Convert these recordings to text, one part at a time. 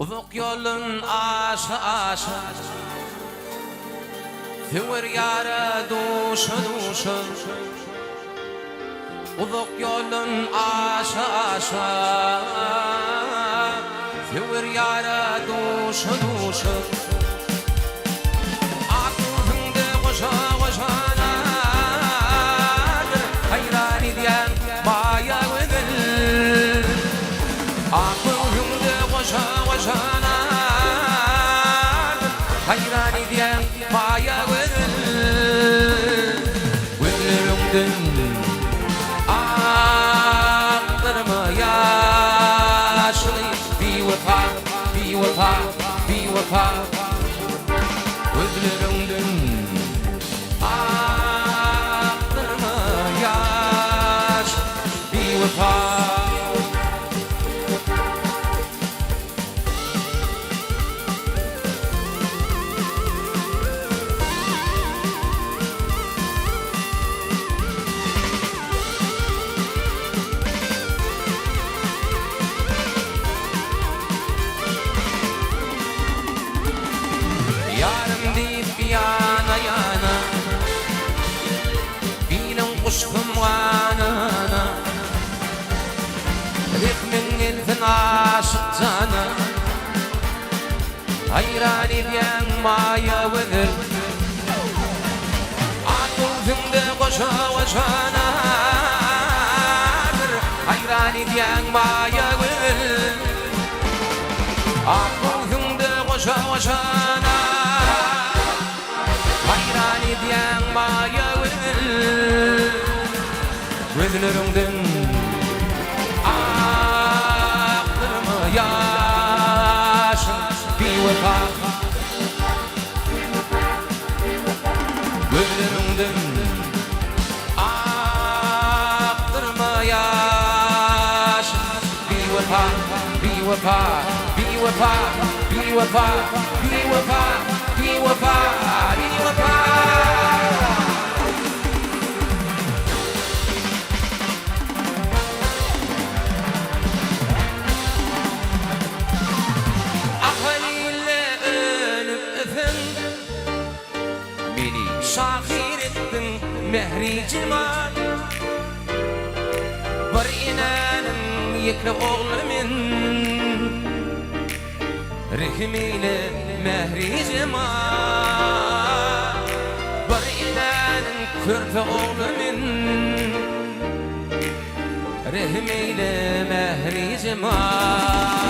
Ufuk yolun aşı aşı Tüvür yara duşu duşu Ufuk yolun aşı aşı Tüvür yara duşu duşu Aklımda koşa koşana Hayran ediyen maya ödül Aklımda koşa koşana Hayran ediyen maya ödül Güllerumdün Aklırma yaşlı Bir vefa, bir vefa, bir vefa Güllerumdün Aklırma yaşlı Bir vefa Yarım deyip yana yana Benim kuşkum vanana Rikmin elfin aşık cana Hayran ediyen maya verir Aklımda koşa koşana Hayran ediyen maya verir Aklımda koşa koşana Hayran ediyen maya verir Gözlerimden Aklırma yaşın Bir vefa Gözlerimden Aklırma yaşın Bir vefa, bir vefa, bir vefa, bir vefa, bir vefa, bir vefa, bir vefa Akaliyle ölüp öpen Beni şahir ettin mehri cimal Var inanın yekli oğlumun Rihmiyle mehri cemal Var inanın körpe oğlumun Rihmiyle mehri cemal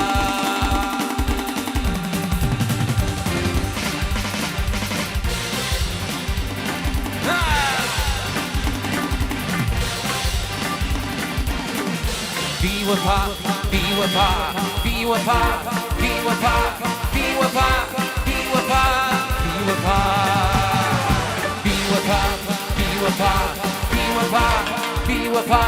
Be vefa, be vefa, be vefa, be vefa, be vefa, be vefa, be vefa, be vefa, be vefa, be vefa, be vefa.